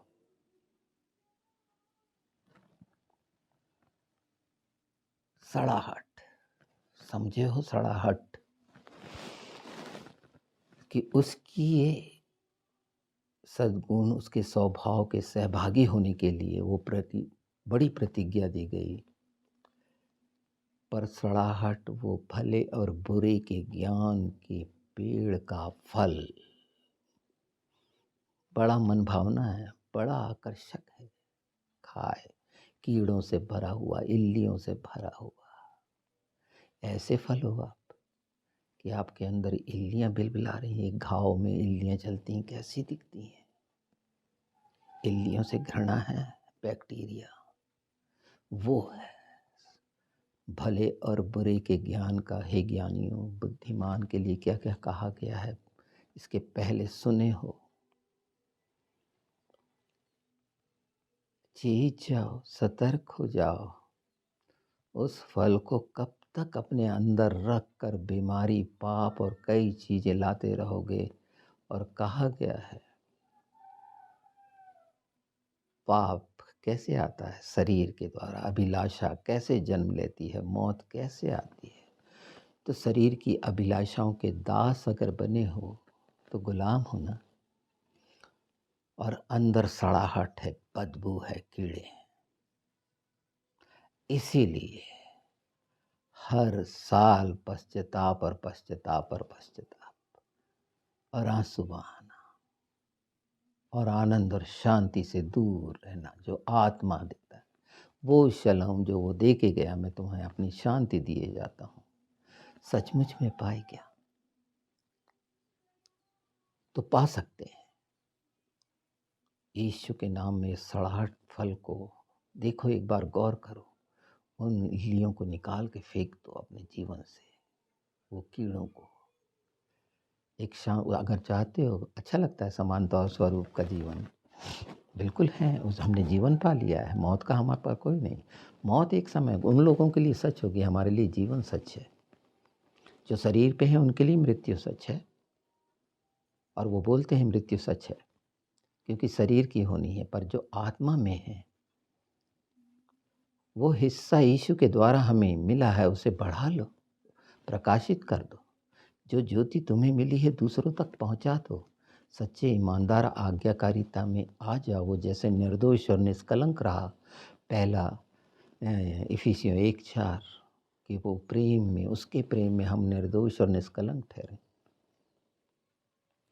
सड़ाहट, समझे हो? सड़ाहट कि उसकी ये सद्गुण, उसके स्वभाव के सहभागी होने के लिए वो बड़ी प्रतिज्ञा दी गई। पर सड़ाहट वो भले और बुरे के ज्ञान के पेड़ का फल, बड़ा मनभावना है, बड़ा आकर्षक है, खाए, कीड़ों से भरा हुआ, इल्लियों से भरा हुआ। ऐसे फल हो आप कि आपके अंदर इल्लियां बिलबिला रही हैं। एक घाव में इल्लियां चलती हैं, कैसी दिखती हैं? इल्लियों से घृणा है, बैक्टीरिया वो है। भले और बुरे के ज्ञान का, हे ज्ञानियों, बुद्धिमान के लिए क्या क्या कहा गया है, इसके पहले सुने हो। चीज जाओ, सतर्क हो जाओ। उस फल को कब तक अपने अंदर रख कर बीमारी, पाप और कई चीजें लाते रहोगे? और कहा गया है पाप कैसे आता है? शरीर के द्वारा। अभिलाषा कैसे जन्म लेती है? मौत कैसे आती है? तो शरीर की अभिलाषाओं के दास अगर बने हो तो गुलाम हो ना। और अंदर सड़ाहट है, बदबू है, कीड़े हैं। इसीलिए हर साल पश्चाताप और पश्चाताप और पश्चाताप और आंसू बहाना और आनंद और शांति से दूर रहना, जो आत्मा देता है। वो शलम जो वो दे के गया, मैं तुम्हें अपनी शांति दिए जाता हूँ, सचमुच में पाए क्या? तो पा सकते हैं यीशु के नाम में। सड़ाहट फल को देखो, एक बार गौर करो, उन इल्लियों को निकाल के फेंक दो अपने जीवन से, वो कीड़ों को। एक शाम अगर चाहते हो, अच्छा लगता है समानता और स्वरूप का जीवन, बिल्कुल है, उस हमने जीवन पा लिया है, मौत का हमारे पास कोई नहीं। मौत एक समय उन लोगों के लिए सच होगी, हमारे लिए जीवन सच है। जो शरीर पे है उनके लिए मृत्यु सच है, और वो बोलते हैं मृत्यु सच है क्योंकि शरीर की होनी है, पर जो आत्मा में है वो हिस्सा यीशु के द्वारा हमें मिला है, उसे बढ़ा लो, प्रकाशित कर दो। जो ज्योति तुम्हें मिली है दूसरों तक पहुंचा दो। सच्चे ईमानदार आज्ञाकारिता में आ जाओ, वो जैसे निर्दोष और निष्कलंक रहा। पहला इफिसियों 1:4 कि वो प्रेम में, उसके प्रेम में हम निर्दोष और निष्कलंक ठहरे।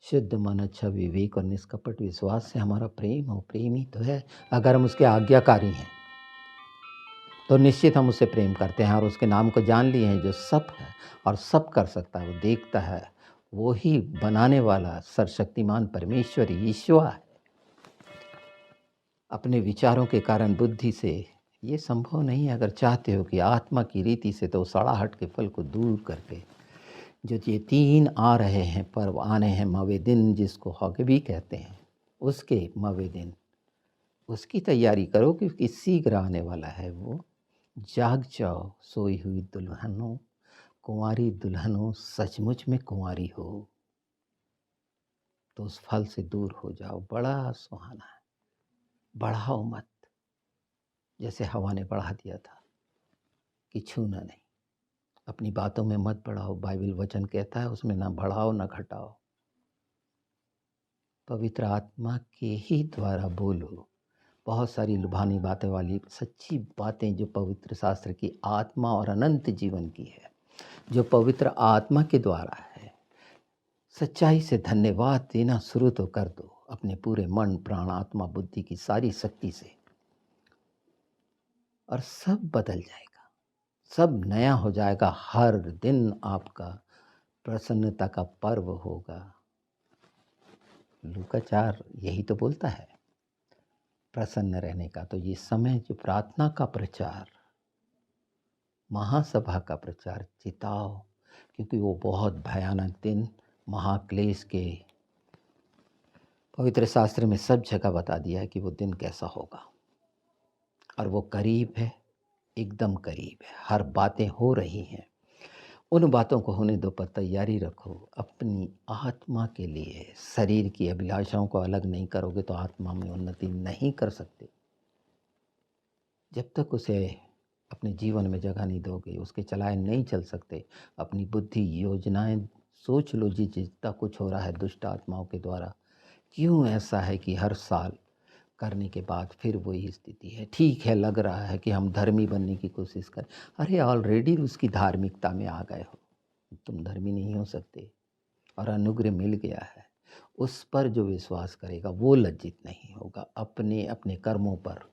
शुद्ध मन, अच्छा विवेक और निष्कपट विश्वास से हमारा प्रेम हो। प्रेम ही तो है। अगर हम उसके आज्ञाकारी हैं तो निश्चित हम उससे प्रेम करते हैं और उसके नाम को जान लिए हैं, जो सब है और सब कर सकता है, वो देखता है, वो ही बनाने वाला सर्वशक्तिमान परमेश्वर ईश्वर है। अपने विचारों के कारण बुद्धि से ये संभव नहीं है। अगर चाहते हो कि आत्मा की रीति से, तो सड़ाहट के फल को दूर करके, जो ये 3 आ रहे हैं पर्व, आने हैं मवे दिन, जिसको हग भी कहते हैं, उसके मवे दिन, उसकी तैयारी करो क्योंकि शीघ्र आने वाला है वो। जाग जाओ सोई हुई दुल्हनों, कुंवारी दुल्हनों, सचमुच में कुंवारी हो तो उस फल से दूर हो जाओ। बड़ा सुहाना है, बढ़ाओ मत, जैसे हवा ने बढ़ा दिया था कि छूना नहीं। अपनी बातों में मत बढ़ाओ, बाइबल वचन कहता है उसमें ना बढ़ाओ ना घटाओ। पवित्र आत्मा के ही द्वारा बोलो। बहुत सारी लुभानी बातें वाली सच्ची बातें जो पवित्र शास्त्र की आत्मा और अनंत जीवन की है, जो पवित्र आत्मा के द्वारा है। सच्चाई से धन्यवाद देना शुरू तो कर दो, अपने पूरे मन, प्राण, आत्मा, बुद्धि की सारी शक्ति से, और सब बदल जाएगा, सब नया हो जाएगा। हर दिन आपका प्रसन्नता का पर्व होगा। लूका 4 यही तो बोलता है, प्रसन्न रहने का। तो ये समय जो प्रार्थना का प्रचार, महासभा का प्रचार चिताओ, क्योंकि वो बहुत भयानक दिन, महाक्लेश के पवित्र शास्त्र में सब जगह बता दिया है कि वो दिन कैसा होगा, और वो करीब है, एकदम करीब है। हर बातें हो रही हैं, उन बातों को होने दो, पर तैयारी रखो अपनी आत्मा के लिए। शरीर की अभिलाषाओं को अलग नहीं करोगे तो आत्मा में उन्नति नहीं कर सकते। जब तक उसे अपने जीवन में जगह नहीं दोगे, उसके चलाए नहीं चल सकते। अपनी बुद्धि, योजनाएं सोच लो, जी जितना कुछ हो रहा है दुष्ट आत्माओं के द्वारा, क्यों ऐसा है कि हर साल करने के बाद फिर वही स्थिति है। ठीक है, लग रहा है कि हम धर्मी बनने की कोशिश करें। अरे ऑलरेडी उसकी धार्मिकता में आ गए हो, तुम धर्मी नहीं हो सकते, और अनुग्रह मिल गया है। उस पर जो विश्वास करेगा वो लज्जित नहीं होगा। अपने अपने कर्मों पर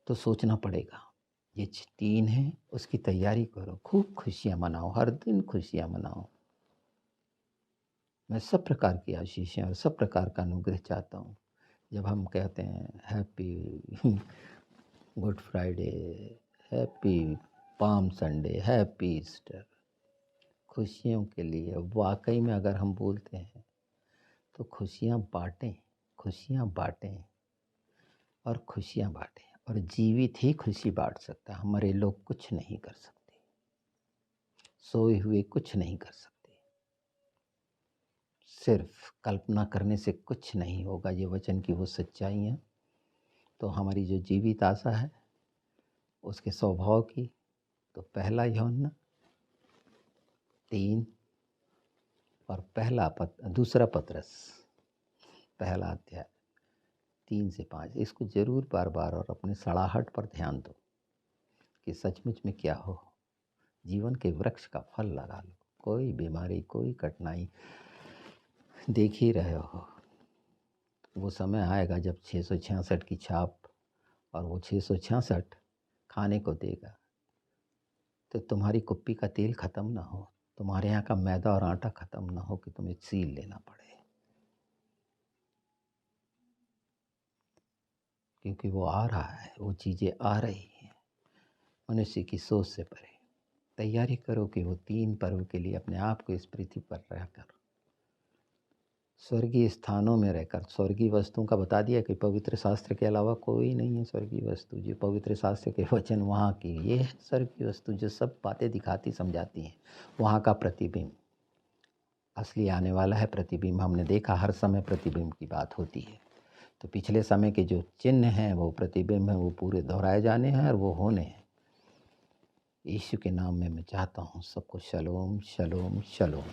तो सोचना पड़ेगा। ये 3 है, उसकी तैयारी करो, खूब खुशियाँ मनाओ, हर दिन खुशियाँ मनाओ। मैं सब प्रकार की आशीषें और सब प्रकार का अनुग्रह चाहता हूँ। जब हम कहते हैं happy good Friday, happy palm Sunday, happy Easter, खुशियों के लिए वाकई में अगर हम बोलते हैं तो खुशियाँ बाँटें, खुशियाँ बाँटें और खुशियाँ बाँटें। और जीवित ही खुशी बाँट सकता है। हमारे लोग कुछ नहीं कर सकते, सोए हुए कुछ नहीं कर सकते। सिर्फ कल्पना करने से कुछ नहीं होगा। ये वचन की वो सच्चाई है। तो हमारी जो जीवित आशा है उसके स्वभाव की, तो पहला यूहन्ना 3 और दूसरा पतरस पहला अध्याय 3 से 5, इसको जरूर बार बार और अपने सड़ाहट पर ध्यान दो कि सचमुच में क्या हो। जीवन के वृक्ष का फल लगा लो। कोई बीमारी, कोई कठिनाई देख ही रहे हो। वो समय आएगा जब 666 की छाप, और वो 666 खाने को देगा, तो तुम्हारी कुप्पी का तेल ख़त्म ना हो, तुम्हारे यहाँ का मैदा और आटा ख़त्म ना हो कि तुम्हें सील लेना पड़े, क्योंकि वो आ रहा है, वो चीज़ें आ रही हैं मनुष्य की सोच से परे। तैयारी करो कि वो 3 पर्व के लिए अपने आप को इस पृथ्वी पर रहकर, स्वर्गीय स्थानों में रहकर, स्वर्गीय वस्तुओं का बता दिया कि पवित्र शास्त्र के अलावा कोई नहीं है स्वर्गीय वस्तु। जो पवित्र शास्त्र के वचन वहाँ की, ये है स्वर्गीय वस्तु जो सब बातें दिखाती समझाती हैं, वहाँ का प्रतिबिंब। असली आने वाला है प्रतिबिंब। हमने देखा हर समय प्रतिबिंब की बात होती है। तो पिछले समय के जो चिन्ह हैं वो प्रतिबिंब हैं, वो पूरे दोहराए जाने हैं और वो होने हैं। यीशु के नाम में मैं चाहता हूँ सबको शलोम शलोम शलोम।